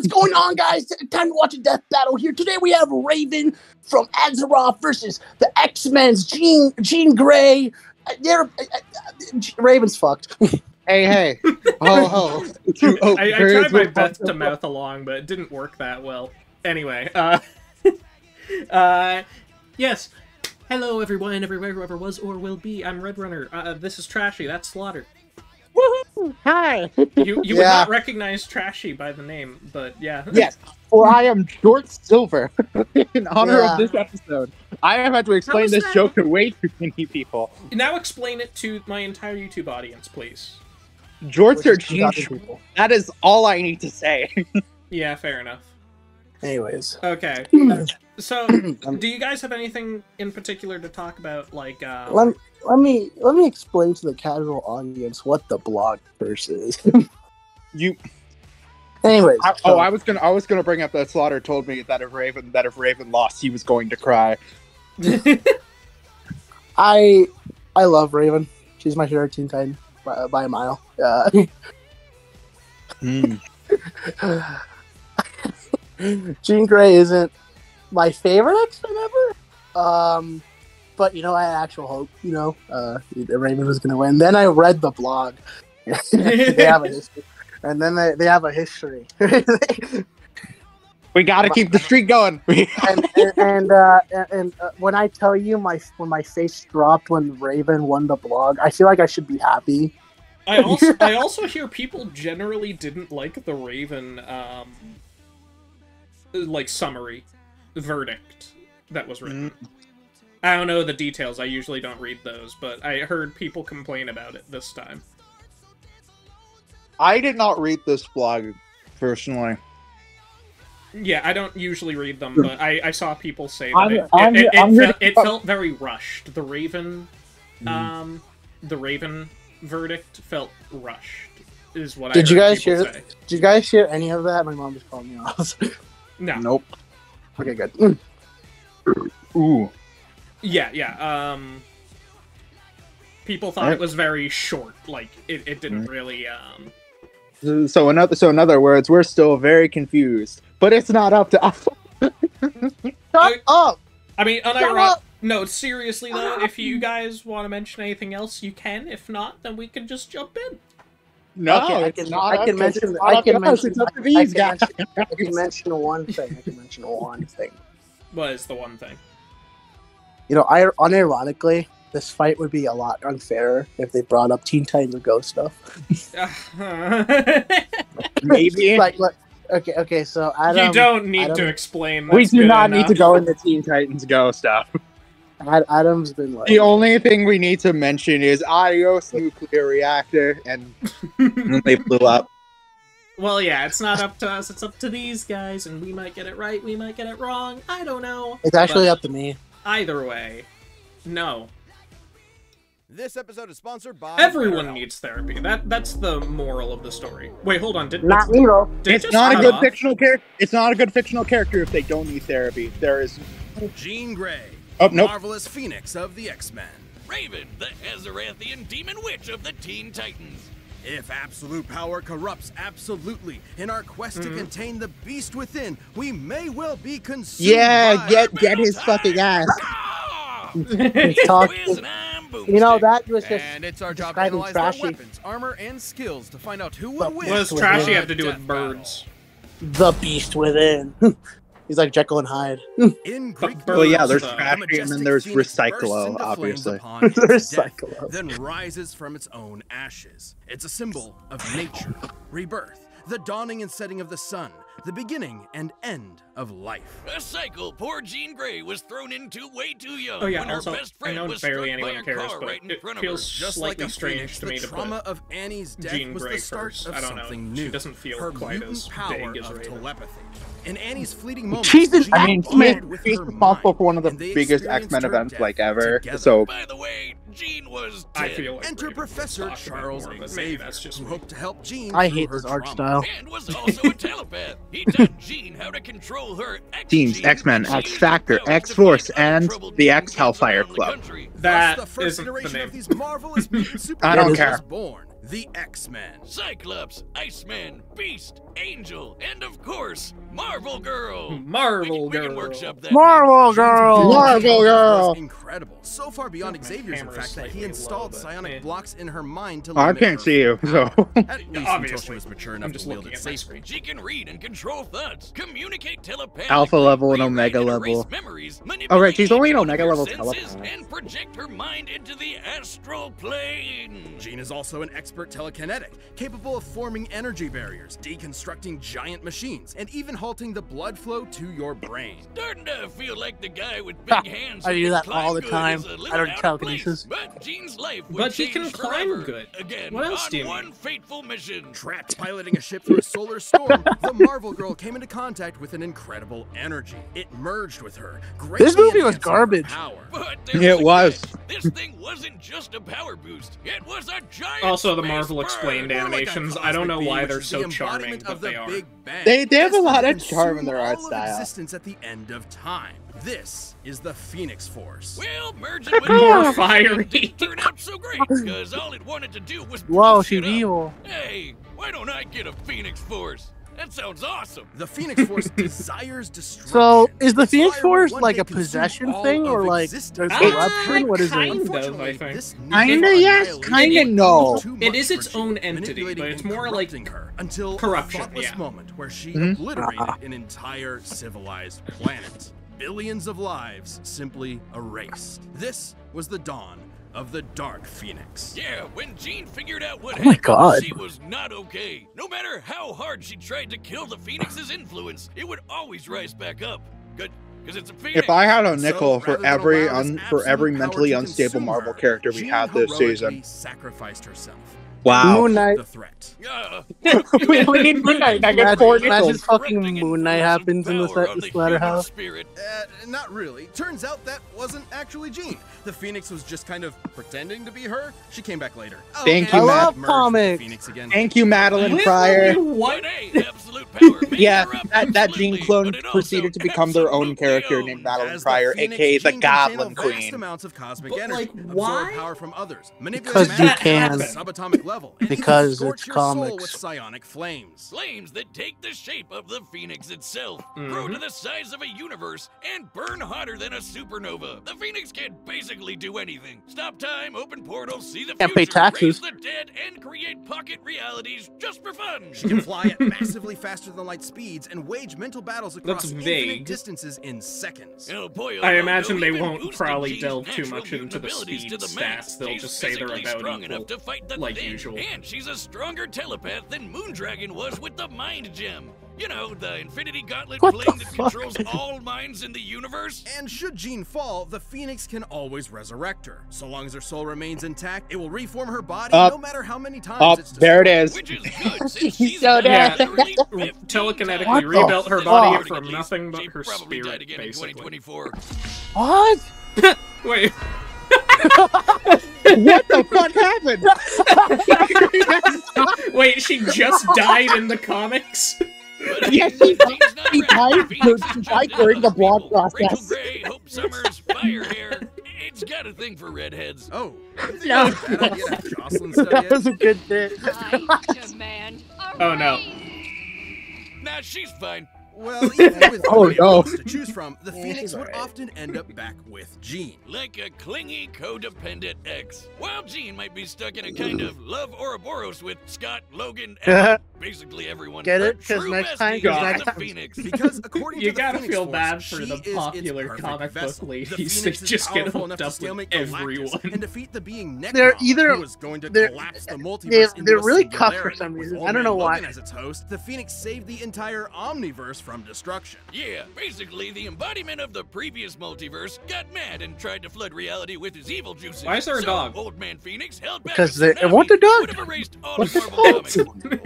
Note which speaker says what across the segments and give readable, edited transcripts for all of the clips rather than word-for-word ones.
Speaker 1: What's going on, guys? Time to watch a death battle here. Today we have Raven from Azeroth versus the X-Men's Jean Grey. Raven's fucked.
Speaker 2: Hey. Oh.
Speaker 3: I tried my best to mouth along, but it didn't work that well. Anyway, yes. Hello, everyone, everywhere, whoever was or will be. I'm Redrunner. This is Trashy. That's Slaughter.
Speaker 1: Woohoo! Hi.
Speaker 3: You would not recognize Trashy by the name, but yeah.
Speaker 2: Yes, for I am Short Silver. In honor of this episode, I have had to explain this joke to way too many people.
Speaker 3: Now explain it to my entire YouTube audience, please.
Speaker 2: Jorts are cheap people. That is all I need to say.
Speaker 3: Yeah, fair enough.
Speaker 1: Anyways.
Speaker 3: Okay. So, do you guys have anything in particular to talk about? Like,
Speaker 1: let me explain to the casual audience what the blog curse is. Anyways.
Speaker 2: I was gonna bring up that Slaughter told me that if Raven lost, he was going to cry.
Speaker 1: I love Raven. She's my favorite Teen Titan by a mile. Jean Grey isn't my favorite X-Men ever. But I had actual hope. Raven was gonna win. Then I read the blog. They have a history, and then they have a history.
Speaker 2: We gotta keep the streak going.
Speaker 1: and when I tell you when my face dropped when Raven won the blog, I feel like I should be happy.
Speaker 3: I also hear people generally didn't like the Raven summary verdict that was written. I don't know the details. I usually don't read those, but I heard people complain about it this time.
Speaker 2: I did not read this blog personally.
Speaker 3: Yeah, I don't usually read them, but I saw people say that it felt very rushed. The Raven, the Raven verdict felt rushed. Is what
Speaker 1: did
Speaker 3: I heard
Speaker 1: you guys
Speaker 3: say.
Speaker 1: Did you guys share any of that? My mom just called me off.
Speaker 3: No.
Speaker 2: Nope.
Speaker 1: Okay, good.
Speaker 2: Ooh.
Speaker 3: Yeah. People thought it was very short. Like it didn't really.
Speaker 2: So in other words, we're still very confused, but it's not up to us.
Speaker 1: Shut up!
Speaker 3: I mean, unironic. No, seriously though, if you guys want to mention anything else, you can. If not, then we can just jump in.
Speaker 2: No,
Speaker 1: I can mention one thing.
Speaker 3: What is the one thing?
Speaker 1: Unironically, this fight would be a lot unfairer if they brought up Teen Titans Go stuff.
Speaker 2: Maybe.
Speaker 1: Okay, so Adam...
Speaker 3: You don't need to explain.
Speaker 2: We do not need to go into Teen Titans Go stuff.
Speaker 1: Adam's been like...
Speaker 2: The only thing we need to mention is Adios nuclear reactor, and they blew up.
Speaker 3: Well, yeah, it's not up to us, it's up to these guys, and we might get it right, we might get it wrong, I don't know.
Speaker 1: It's actually up to me.
Speaker 3: Either way, no.
Speaker 4: This episode is sponsored by...
Speaker 3: Everyone needs therapy. That's the moral of the story. Wait, hold on.
Speaker 1: Not me, though.
Speaker 2: It's not a good fictional character. It's not a good fictional character if they don't need therapy. There is...
Speaker 4: Jean Grey.
Speaker 2: Oh, nope.
Speaker 4: Marvelous Phoenix of the X-Men.
Speaker 5: Raven, the Azerathian demon witch of the Teen Titans.
Speaker 4: If absolute power corrupts absolutely, in our quest to contain the beast within, we may well be consumed by
Speaker 2: get his fucking ass.
Speaker 1: That was just...
Speaker 4: And it's our job to analyze their weapons, armor, and skills to find out who will win.
Speaker 3: What does Trashy have to do with birds?
Speaker 1: The beast within. He's like Jekyll and Hyde.
Speaker 4: In Greek
Speaker 2: well, yeah, there's Trashy and then there's Recyclo, obviously.
Speaker 1: Recyclo.
Speaker 4: Then rises from its own ashes. It's a symbol of nature, rebirth, the dawning and setting of the sun, the beginning and end of life.
Speaker 5: A cycle poor Jean Grey was thrown into way too young.
Speaker 3: Oh yeah,
Speaker 5: when her
Speaker 3: also,
Speaker 5: best
Speaker 3: I
Speaker 5: friend
Speaker 3: know
Speaker 5: was
Speaker 3: barely
Speaker 5: struck by
Speaker 3: anyone
Speaker 5: a
Speaker 3: cares,
Speaker 5: car
Speaker 3: but
Speaker 5: right in
Speaker 3: it
Speaker 5: front of
Speaker 3: feels
Speaker 5: her.
Speaker 4: Just
Speaker 3: slightly
Speaker 4: like a
Speaker 3: strange
Speaker 4: phoenix,
Speaker 3: to me
Speaker 4: the
Speaker 3: to
Speaker 4: trauma
Speaker 3: put
Speaker 4: of Annie's death
Speaker 3: Jean
Speaker 4: was
Speaker 3: Grey
Speaker 4: the start
Speaker 3: first.
Speaker 4: of
Speaker 3: I don't know.
Speaker 4: something
Speaker 3: She
Speaker 4: new.
Speaker 3: doesn't feel
Speaker 4: Her
Speaker 3: quite
Speaker 4: mutant
Speaker 3: as
Speaker 4: power
Speaker 3: big as
Speaker 4: of
Speaker 3: Raven.
Speaker 4: telepathy. In Annie's fleeting moments,
Speaker 1: She's
Speaker 2: he's responsible for one of the biggest X-Men events ever. So,
Speaker 5: By the way, Jean was
Speaker 3: I
Speaker 5: dead
Speaker 3: feel like
Speaker 4: enter
Speaker 3: Raven
Speaker 4: Professor
Speaker 3: talked about
Speaker 4: Charles
Speaker 3: more, but maybe
Speaker 4: Xavier,
Speaker 3: that's just
Speaker 4: who
Speaker 3: me.
Speaker 4: hoped to help Jean.
Speaker 1: I
Speaker 4: through
Speaker 1: hate
Speaker 4: her
Speaker 1: this art
Speaker 4: trauma.
Speaker 1: style.
Speaker 5: and was also a telepath. He taught Jean how to control her X
Speaker 2: Teams,
Speaker 5: gene,
Speaker 2: X-Men,
Speaker 5: and she
Speaker 2: X
Speaker 5: used
Speaker 2: Factor,
Speaker 5: the powers
Speaker 2: X
Speaker 5: to
Speaker 2: Force,
Speaker 5: fight other
Speaker 2: and
Speaker 5: troubled
Speaker 2: the
Speaker 5: mutants
Speaker 2: X Hellfire
Speaker 5: around the
Speaker 2: Club.
Speaker 5: country.
Speaker 3: That
Speaker 4: Thus, the first
Speaker 3: isn't the
Speaker 4: iteration
Speaker 3: name.
Speaker 4: of these marvelous mutant
Speaker 2: I don't
Speaker 4: superheroes
Speaker 2: care.
Speaker 4: was born. The X-Men.
Speaker 5: Cyclops, Iceman, Beast, Angel, and of course, Marvel Girl.
Speaker 3: Marvel
Speaker 5: We can
Speaker 3: Girl.
Speaker 5: workshop that.
Speaker 1: Marvel Girl.
Speaker 2: Marvel Girl.
Speaker 4: Was incredible. So far beyond
Speaker 3: My
Speaker 4: Xavier's, in
Speaker 3: camera's
Speaker 4: fact, that he
Speaker 3: slightly
Speaker 4: installed
Speaker 3: low, but,
Speaker 4: psionic
Speaker 3: eh.
Speaker 4: blocks in her mind to
Speaker 2: I
Speaker 4: limit
Speaker 2: can't
Speaker 4: her
Speaker 2: see you, so.
Speaker 4: power. At least until she
Speaker 3: Obviously.
Speaker 4: was mature
Speaker 3: I'm
Speaker 4: enough
Speaker 3: just
Speaker 4: to wield
Speaker 3: looking
Speaker 4: it
Speaker 3: at my
Speaker 4: safely.
Speaker 3: screen.
Speaker 5: She can read and control thoughts, communicate telepathically,
Speaker 2: Alpha level and
Speaker 5: rewrite
Speaker 2: Omega
Speaker 5: erase
Speaker 2: level.
Speaker 5: memories,
Speaker 2: Oh, right, she's only an
Speaker 5: manipulate
Speaker 2: Omega
Speaker 5: her
Speaker 2: level
Speaker 5: senses,
Speaker 2: telepath.
Speaker 5: and project her mind into the astral plane.
Speaker 4: Jean is also an expert telekinetic, capable of forming energy barriers, deconstructing giant machines, and even halting the blood flow to your brain.
Speaker 5: Starting to feel like the guy with big hands.
Speaker 1: I
Speaker 5: who
Speaker 1: do
Speaker 5: can
Speaker 1: that
Speaker 5: climb
Speaker 1: all the
Speaker 5: good
Speaker 1: time.
Speaker 5: is a little
Speaker 1: I don't
Speaker 5: out of
Speaker 1: telekinesis.
Speaker 5: place, But Jean's life would
Speaker 3: But he can
Speaker 5: change
Speaker 3: climb
Speaker 5: forever.
Speaker 3: good.
Speaker 5: Again,
Speaker 3: What else
Speaker 5: on
Speaker 3: do you
Speaker 5: one
Speaker 3: need?
Speaker 5: fateful mission.
Speaker 4: Trapped piloting a ship through a solar storm, the Marvel Girl came into contact with an incredible energy. It merged with her.
Speaker 1: This movie was
Speaker 4: greatly enhancing her
Speaker 1: garbage.
Speaker 4: power.
Speaker 5: But
Speaker 2: It was.
Speaker 5: This thing wasn't just a power boost. It was a giant
Speaker 3: Also, the
Speaker 5: space
Speaker 3: Marvel
Speaker 5: bird.
Speaker 3: explained
Speaker 4: More like a
Speaker 3: animations. I don't know
Speaker 4: cosmic
Speaker 3: why
Speaker 4: being,
Speaker 3: they're
Speaker 4: which is
Speaker 3: so
Speaker 4: the
Speaker 3: charming,
Speaker 4: embodiment
Speaker 3: but
Speaker 4: of the
Speaker 3: they are.
Speaker 4: Big Bang.
Speaker 2: They have a
Speaker 4: Destined
Speaker 2: lot
Speaker 4: to
Speaker 2: of charm in
Speaker 4: consume
Speaker 2: their art
Speaker 4: all of
Speaker 2: style.
Speaker 4: existence at the end of time. This is the Phoenix Force.
Speaker 5: Well, merging with
Speaker 3: More
Speaker 5: Marvel
Speaker 3: fiery.
Speaker 5: didn't turn out so great, because all it wanted to do was
Speaker 1: Whoa,
Speaker 5: blow
Speaker 1: she's
Speaker 5: shit up.
Speaker 1: evil.
Speaker 5: Hey, why don't I get a Phoenix Force? That sounds awesome.
Speaker 4: The Phoenix Force desires destruction.
Speaker 1: So, is the
Speaker 4: Its
Speaker 1: Phoenix
Speaker 4: fire
Speaker 1: Force
Speaker 4: will one
Speaker 1: like
Speaker 4: day
Speaker 1: a
Speaker 4: consume
Speaker 1: possession
Speaker 4: all
Speaker 1: thing,
Speaker 4: of
Speaker 1: or like
Speaker 4: existence.
Speaker 1: there's corruption? What is
Speaker 3: kind
Speaker 1: it?
Speaker 3: of, I
Speaker 4: Unfortunately,
Speaker 3: think.
Speaker 4: this
Speaker 2: Kinda yes, kinda no.
Speaker 3: It is its own entity, but it's more like
Speaker 4: her until
Speaker 3: corruption,
Speaker 4: a thoughtless
Speaker 3: yeah.
Speaker 4: moment where she
Speaker 2: Mhm.
Speaker 4: obliterated an entire civilized planet. Billions of lives simply erased. This was the dawn of the Dark Phoenix.
Speaker 5: Yeah, when Jean figured out what
Speaker 1: Oh my
Speaker 5: happened,
Speaker 1: God.
Speaker 5: she was not okay. No matter how hard she tried to kill the Phoenix's influence, it would always rise back up. Good, because it's a Phoenix.
Speaker 2: If I had a
Speaker 4: So,
Speaker 2: nickel for
Speaker 4: rather than
Speaker 2: every
Speaker 4: allow this
Speaker 2: for every
Speaker 4: absolute
Speaker 2: mentally
Speaker 4: power to
Speaker 2: unstable
Speaker 4: consume
Speaker 2: Marvel
Speaker 4: her,
Speaker 2: character we
Speaker 4: Jean
Speaker 2: had this
Speaker 4: heroically
Speaker 2: season.
Speaker 4: sacrificed herself.
Speaker 2: Wow.
Speaker 1: Moon Knight.
Speaker 4: The threat.
Speaker 2: We need Moon Knight. I get 4
Speaker 1: Imagine
Speaker 2: nickels.
Speaker 1: fucking Moon Knight happens in this latter half.
Speaker 5: Spirit.
Speaker 4: Not really. Turns out that wasn't actually Jean. The Phoenix was just kind of pretending to be her. She came back later.
Speaker 2: Thank
Speaker 4: and
Speaker 2: you,
Speaker 1: I
Speaker 2: Matt.
Speaker 1: love
Speaker 4: merged with the
Speaker 1: comics.
Speaker 4: Phoenix again.
Speaker 2: Thank you, Madeline
Speaker 3: Wait,
Speaker 2: Pryor.
Speaker 3: What?
Speaker 5: But hey, absolute power may
Speaker 2: Yeah,
Speaker 5: corrupt
Speaker 2: that Jean
Speaker 5: completely,
Speaker 2: clone
Speaker 5: but it also
Speaker 2: proceeded to become their own
Speaker 5: absolutely
Speaker 2: character
Speaker 5: owns.
Speaker 2: named Madeline
Speaker 4: As the
Speaker 2: Pryor,
Speaker 4: Phoenix,
Speaker 2: aka the
Speaker 4: Jean can channel
Speaker 2: Goblin
Speaker 4: vast
Speaker 2: Queen.
Speaker 4: amounts of cosmic
Speaker 3: But,
Speaker 4: energy,
Speaker 3: like,
Speaker 4: absorb
Speaker 3: why?
Speaker 4: power from others, manipulate
Speaker 1: Because
Speaker 3: you
Speaker 4: matter
Speaker 1: can.
Speaker 4: at a subatomic level, and
Speaker 1: Because
Speaker 4: even
Speaker 1: it's
Speaker 4: scorch your soul
Speaker 1: comics.
Speaker 4: with psionic flames.
Speaker 5: Flames that take the shape of the Phoenix itself, grow to the size of a universe, and burn hotter than a supernova. The Phoenix can basically do anything. Stop time, open portals, see the
Speaker 1: Can't
Speaker 5: future,
Speaker 1: pay taxes.
Speaker 5: raise the dead, and create pocket realities just for fun.
Speaker 4: She can fly at massively faster than light speeds and wage mental battles across
Speaker 3: That's
Speaker 4: infinite
Speaker 3: vague.
Speaker 4: distances in seconds.
Speaker 5: Oh boy,
Speaker 3: I
Speaker 5: oh,
Speaker 3: imagine
Speaker 5: no,
Speaker 3: they
Speaker 5: even
Speaker 3: won't
Speaker 5: boosted
Speaker 3: probably
Speaker 5: Jean's
Speaker 3: delve too
Speaker 5: natural
Speaker 3: much into the
Speaker 5: abilities
Speaker 3: speed
Speaker 5: to the max.
Speaker 3: stats. They'll
Speaker 5: She's
Speaker 3: just say they're
Speaker 5: physically
Speaker 3: about
Speaker 5: strong
Speaker 3: equal,
Speaker 5: enough to fight the
Speaker 3: like
Speaker 5: Thin,
Speaker 3: usual.
Speaker 5: And she's a stronger telepath than Moondragon was with the Mind Gem. You know, the Infinity Gauntlet
Speaker 1: What
Speaker 5: flame
Speaker 1: the
Speaker 5: that
Speaker 1: fuck?
Speaker 5: controls all minds in the universe.
Speaker 4: And should Jean fall, the Phoenix can always resurrect her. So long as her soul remains intact, it will reform her body no matter how many times it's
Speaker 2: There it is.
Speaker 5: Which is good, since
Speaker 2: She's
Speaker 5: she's
Speaker 2: so
Speaker 5: died
Speaker 3: dead.
Speaker 5: literally 15
Speaker 3: Telekinetically
Speaker 5: times.
Speaker 3: rebuilt her
Speaker 1: fuck?
Speaker 3: body
Speaker 5: According
Speaker 3: from
Speaker 5: at
Speaker 3: nothing
Speaker 5: least,
Speaker 3: but
Speaker 5: she
Speaker 3: her
Speaker 5: probably died
Speaker 3: spirit,
Speaker 5: again in
Speaker 3: basically.
Speaker 5: 2024.
Speaker 1: What?
Speaker 3: Wait,
Speaker 2: What the fuck happened?
Speaker 3: wait, she just died in the comics?
Speaker 5: But
Speaker 2: Yes,
Speaker 5: hey,
Speaker 2: she
Speaker 5: Jean's not
Speaker 2: she
Speaker 5: right.
Speaker 2: died-
Speaker 5: Phoenix
Speaker 2: she
Speaker 5: is
Speaker 2: died
Speaker 5: just
Speaker 2: during the
Speaker 5: other
Speaker 2: blog
Speaker 5: people. Rachel
Speaker 2: process.
Speaker 5: Gray, Hope Summers, Firehair. It's got a thing for redheads.
Speaker 4: Oh,
Speaker 2: No.
Speaker 4: bad idea to have Jocelyn study
Speaker 1: That
Speaker 4: it.
Speaker 1: was a good bit.
Speaker 6: I demand a
Speaker 3: Oh, no.
Speaker 6: raise.
Speaker 5: Nah, she's fine.
Speaker 4: Well, even with
Speaker 2: Oh,
Speaker 4: three
Speaker 2: no.
Speaker 4: options to choose from, the
Speaker 1: Yeah,
Speaker 4: Phoenix
Speaker 1: she's
Speaker 4: would
Speaker 1: alright.
Speaker 4: often end up back with Jean.
Speaker 5: Like a clingy, codependent ex. While Jean might be stuck in a kind of love Ouroboros with Scott, Logan, and basically everyone.
Speaker 1: Get
Speaker 5: her
Speaker 1: it? 'Cause
Speaker 5: true
Speaker 1: next
Speaker 5: bestie
Speaker 1: time-
Speaker 5: is
Speaker 1: 'cause
Speaker 5: the
Speaker 1: next time-
Speaker 5: Phoenix.
Speaker 4: Because according
Speaker 3: You
Speaker 4: to the
Speaker 3: gotta
Speaker 4: Phoenix
Speaker 3: feel
Speaker 4: Force,
Speaker 3: bad for
Speaker 4: she
Speaker 3: the
Speaker 4: is its
Speaker 3: popular
Speaker 4: perfect
Speaker 3: comic book
Speaker 4: vessel.
Speaker 3: ladies.
Speaker 4: The
Speaker 3: They
Speaker 4: Phoenix is
Speaker 3: just get
Speaker 4: powerful
Speaker 3: hooked
Speaker 4: enough to
Speaker 3: up with
Speaker 4: stalemate
Speaker 3: everyone.
Speaker 4: Galactus and defeat the being Necron,
Speaker 1: They're either-
Speaker 4: who was going to
Speaker 1: they're-
Speaker 4: collapse the multiverse
Speaker 1: they're
Speaker 4: into a
Speaker 1: really cucked for
Speaker 4: singularity.
Speaker 1: some
Speaker 4: With
Speaker 1: reason.
Speaker 4: Old
Speaker 1: I don't
Speaker 4: Man
Speaker 1: know why.
Speaker 4: Logan as its host, the Phoenix saved the entire Omniverse from destruction.
Speaker 5: Yeah, basically the embodiment of the previous multiverse got mad and tried to flood reality with his evil juices.
Speaker 3: Why is there a
Speaker 5: So,
Speaker 3: dog?
Speaker 5: Old Man Phoenix held back
Speaker 1: Because
Speaker 5: a
Speaker 1: they
Speaker 5: tsunami
Speaker 1: want the dog.
Speaker 5: would have erased all of Marvel comics.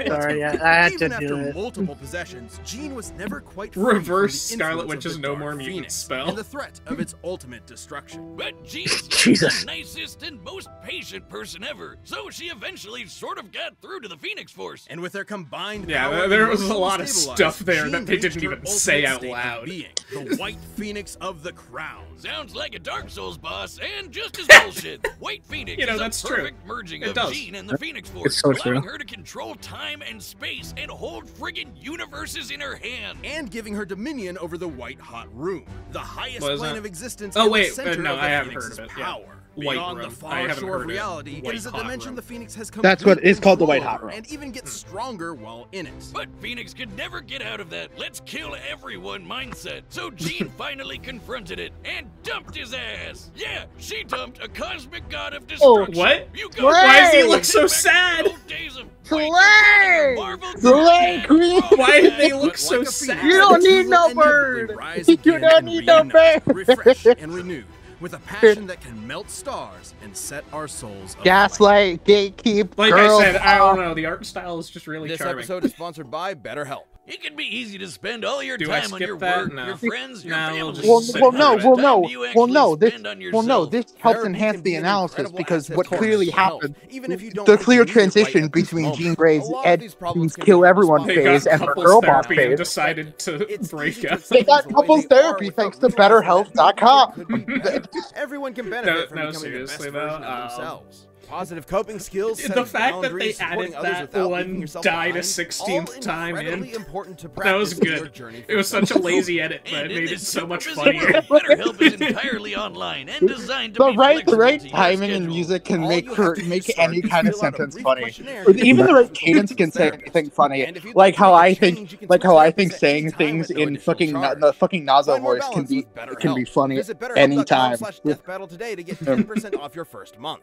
Speaker 1: Sorry, I had
Speaker 4: Even
Speaker 1: to
Speaker 4: after
Speaker 1: do it.
Speaker 4: multiple possessions, Jean was never quite free
Speaker 3: Reverse
Speaker 4: from the
Speaker 3: Scarlet
Speaker 4: influence
Speaker 3: Witch's
Speaker 4: of the
Speaker 3: No
Speaker 4: Dark
Speaker 3: More Mutant
Speaker 4: Phoenix
Speaker 3: spell.
Speaker 4: and the threat of its ultimate destruction.
Speaker 5: But Jean's like
Speaker 1: Jesus.
Speaker 5: the nicest and most patient person ever, so she eventually sort of got through to the Phoenix Force.
Speaker 4: And with their combined
Speaker 3: Yeah,
Speaker 4: power
Speaker 3: there
Speaker 4: and
Speaker 3: was a
Speaker 4: emotionally
Speaker 3: lot of
Speaker 4: stabilized,
Speaker 3: stuff there
Speaker 4: Jean
Speaker 3: that they
Speaker 4: reached
Speaker 3: didn't
Speaker 4: her
Speaker 3: even say
Speaker 4: ultimate
Speaker 3: out
Speaker 4: state of
Speaker 3: loud.
Speaker 4: being. the White Phoenix of the Crown.
Speaker 5: Sounds like a Dark Souls boss, and just as bullshit. White Phoenix is
Speaker 3: that's
Speaker 5: a
Speaker 3: true.
Speaker 5: perfect merging
Speaker 3: It
Speaker 5: of
Speaker 3: does.
Speaker 5: Jean and the Phoenix Force,
Speaker 1: so
Speaker 5: allowing
Speaker 1: true.
Speaker 5: her to control time and space and hold friggin' universes in her hand.
Speaker 4: And giving her dominion over the White Hot Room, the highest
Speaker 3: What is
Speaker 4: plane
Speaker 3: that?
Speaker 4: of existence
Speaker 3: Oh,
Speaker 4: and
Speaker 3: wait,
Speaker 4: the center
Speaker 3: no,
Speaker 4: of the
Speaker 3: I haven't
Speaker 4: Phoenix's
Speaker 3: heard of it, yeah.
Speaker 4: power.
Speaker 3: White
Speaker 4: Beyond
Speaker 3: Room.
Speaker 4: the
Speaker 3: I
Speaker 4: far
Speaker 3: haven't
Speaker 4: shore
Speaker 3: heard
Speaker 4: of
Speaker 3: of
Speaker 4: reality,
Speaker 3: White
Speaker 4: it is a
Speaker 3: Hot
Speaker 4: dimension
Speaker 3: Room.
Speaker 4: the Phoenix has
Speaker 2: That's what
Speaker 4: complete
Speaker 2: it's called, the
Speaker 4: control
Speaker 2: White Hot
Speaker 4: over,
Speaker 2: Room.
Speaker 4: and even gets stronger while in it.
Speaker 5: But Phoenix could never get out of that let's kill everyone mindset. So Jean finally confronted it and dumped his ass. Yeah, she dumped a cosmic god of destruction.
Speaker 3: What?
Speaker 5: You
Speaker 1: Why
Speaker 3: does he look
Speaker 5: back
Speaker 3: so
Speaker 5: to the
Speaker 3: sad?
Speaker 5: old days of
Speaker 1: Slay!
Speaker 5: White Marvel
Speaker 1: Slay, Queen!
Speaker 3: Why did they
Speaker 4: But
Speaker 3: look
Speaker 4: like
Speaker 3: so
Speaker 4: a phoenix,
Speaker 3: sad?
Speaker 1: You don't
Speaker 4: the
Speaker 1: need
Speaker 4: two
Speaker 1: no
Speaker 4: will inevitably
Speaker 1: bird.
Speaker 4: rise
Speaker 1: You
Speaker 4: again
Speaker 1: don't
Speaker 4: and
Speaker 1: need no
Speaker 4: reunite,
Speaker 1: bird.
Speaker 4: refreshed and renewed, with a passion that can melt stars and set our souls aflame.
Speaker 1: Gaslight, gatekeep,
Speaker 3: Like
Speaker 1: girl
Speaker 3: I said, I
Speaker 1: power.
Speaker 3: don't know. The art style is just really
Speaker 7: This
Speaker 3: charming.
Speaker 7: episode is sponsored by BetterHelp.
Speaker 5: It can be easy to spend all your
Speaker 3: Do I
Speaker 5: time on
Speaker 3: skip
Speaker 5: your
Speaker 3: that?
Speaker 5: work,
Speaker 3: No.
Speaker 5: your friends, your
Speaker 3: Nah, we'll
Speaker 5: family.
Speaker 3: just
Speaker 5: But
Speaker 3: Well,
Speaker 5: how
Speaker 3: no,
Speaker 5: much
Speaker 3: well,
Speaker 5: time do you actually spend on yourself?
Speaker 2: This helps
Speaker 7: Therapy
Speaker 2: enhance
Speaker 7: can be
Speaker 2: the
Speaker 7: an
Speaker 2: analysis
Speaker 7: incredible
Speaker 2: because
Speaker 7: asset
Speaker 2: what
Speaker 7: to
Speaker 2: clearly
Speaker 7: mental health,
Speaker 2: happened,
Speaker 7: even if you don't
Speaker 2: the
Speaker 7: think
Speaker 2: clear
Speaker 7: you need it right
Speaker 2: transition
Speaker 7: at this
Speaker 2: between
Speaker 7: moment.
Speaker 2: Jean Grey's
Speaker 7: A lot of
Speaker 2: Ed
Speaker 7: these problems can
Speaker 2: kill
Speaker 7: be
Speaker 2: everyone
Speaker 7: responsible
Speaker 3: They
Speaker 2: phase
Speaker 3: got
Speaker 2: and her
Speaker 3: couples
Speaker 2: girl boss
Speaker 3: therapy and
Speaker 2: phase.
Speaker 3: decided to
Speaker 7: It's
Speaker 3: break
Speaker 7: easy to
Speaker 3: up.
Speaker 7: see
Speaker 2: They got
Speaker 7: things the way
Speaker 2: couples
Speaker 7: they are
Speaker 2: therapy
Speaker 7: without
Speaker 2: thanks to
Speaker 7: realizing that
Speaker 2: BetterHelp.com.
Speaker 7: things could be better. Everyone can benefit from
Speaker 3: No,
Speaker 7: becoming the best
Speaker 3: seriously,
Speaker 7: version
Speaker 3: though,
Speaker 7: of themselves. Positive coping skills,
Speaker 3: The
Speaker 7: setting
Speaker 3: fact that they
Speaker 7: boundaries, supporting
Speaker 3: added
Speaker 7: others
Speaker 3: that
Speaker 7: without
Speaker 3: one
Speaker 7: leaving yourself
Speaker 3: died a
Speaker 7: behind,
Speaker 3: 16th
Speaker 7: all
Speaker 3: time in.
Speaker 7: incredibly important to
Speaker 3: That was
Speaker 7: practice in your
Speaker 3: good.
Speaker 7: journey
Speaker 3: It was
Speaker 7: for
Speaker 3: such a lazy edit, but
Speaker 5: And
Speaker 3: it
Speaker 5: in
Speaker 3: made it
Speaker 5: this
Speaker 3: so much
Speaker 5: super
Speaker 3: funnier.
Speaker 5: busy world, BetterHelp is entirely online and designed to
Speaker 2: The
Speaker 5: be
Speaker 2: right
Speaker 5: flexible to your
Speaker 2: timing and
Speaker 5: schedule.
Speaker 2: music can
Speaker 7: All
Speaker 2: make
Speaker 7: you have to do
Speaker 2: make
Speaker 7: to start
Speaker 2: any
Speaker 7: is
Speaker 2: kind of
Speaker 7: fill out a
Speaker 2: sentence
Speaker 7: brief
Speaker 2: funny.
Speaker 7: questionnaire
Speaker 2: Or
Speaker 7: to
Speaker 2: even the
Speaker 7: get
Speaker 2: right
Speaker 7: matched with a
Speaker 2: cadence can say
Speaker 7: therapist.
Speaker 2: anything funny.
Speaker 7: And if you'd
Speaker 2: Like
Speaker 7: to
Speaker 2: how
Speaker 7: make a
Speaker 2: I
Speaker 7: change,
Speaker 2: think,
Speaker 7: you can
Speaker 2: like
Speaker 7: switch
Speaker 2: how I
Speaker 7: therapists
Speaker 2: think
Speaker 7: at
Speaker 2: saying
Speaker 7: any time
Speaker 2: things
Speaker 7: with no
Speaker 2: in
Speaker 7: additional
Speaker 2: fucking
Speaker 7: charge.
Speaker 2: the fucking Naza
Speaker 7: Find more
Speaker 2: voice can
Speaker 7: balance
Speaker 2: be
Speaker 7: with BetterHelp.
Speaker 2: can be funny
Speaker 7: Visit
Speaker 2: anytime.
Speaker 7: BetterHelp.com/deathbattle today to get 10% off your first month.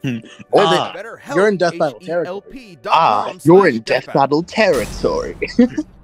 Speaker 2: Or
Speaker 1: Ah,
Speaker 7: BetterHelp,
Speaker 1: you're in Death Battle territory.
Speaker 7: HELP.com/deathbattle.
Speaker 2: you're in Death Battle territory.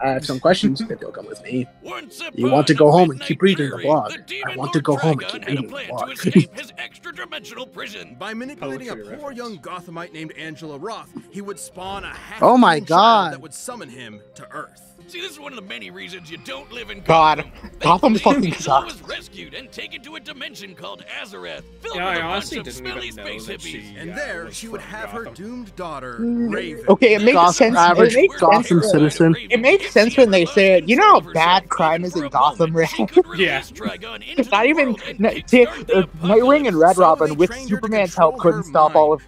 Speaker 1: I have some questions. Maybe you'll come with me.
Speaker 5: Once
Speaker 1: You want to
Speaker 5: upon
Speaker 1: go
Speaker 5: a
Speaker 1: home and
Speaker 5: midnight
Speaker 1: keep reading the
Speaker 5: prairie,
Speaker 1: blog.
Speaker 5: the
Speaker 1: I
Speaker 5: demon
Speaker 1: want to
Speaker 5: Lord
Speaker 1: go home and
Speaker 5: Trigon
Speaker 1: keep
Speaker 5: had a
Speaker 1: reading the
Speaker 5: plan
Speaker 1: blog.
Speaker 5: to escape his extra-dimensional prison.
Speaker 4: By manipulating a
Speaker 3: Poetry
Speaker 4: poor
Speaker 3: reference.
Speaker 4: young Gothamite named Angela Roth, he would spawn a half
Speaker 1: Oh my
Speaker 4: child
Speaker 1: God.
Speaker 4: that would summon him to Earth.
Speaker 5: See, this is one of the many reasons you don't live in
Speaker 2: God,
Speaker 5: Gotham.
Speaker 2: Gotham
Speaker 5: Thankfully,
Speaker 2: fucking
Speaker 5: Angela
Speaker 2: sucks.
Speaker 5: was rescued and taken to a dimension called Azarath, filled
Speaker 3: Yeah,
Speaker 5: with
Speaker 3: I
Speaker 5: a bunch
Speaker 3: honestly
Speaker 5: of
Speaker 3: didn't
Speaker 5: smelly
Speaker 3: even know
Speaker 5: space
Speaker 3: that
Speaker 5: hippies.
Speaker 3: she
Speaker 4: And
Speaker 3: yeah,
Speaker 4: there,
Speaker 3: was
Speaker 4: she would
Speaker 3: from
Speaker 4: have her
Speaker 3: Gotham.
Speaker 4: doomed daughter, Raven.
Speaker 2: Okay, it makes
Speaker 1: Gotham
Speaker 2: sense.
Speaker 1: average
Speaker 2: It makes
Speaker 1: Gotham
Speaker 2: sense.
Speaker 1: citizen.
Speaker 2: It makes sense when they say it. You know how bad crime is in Gotham, right?
Speaker 3: Yeah.
Speaker 2: It's not even Nightwing and Red Robin with Superman's help couldn't stop all the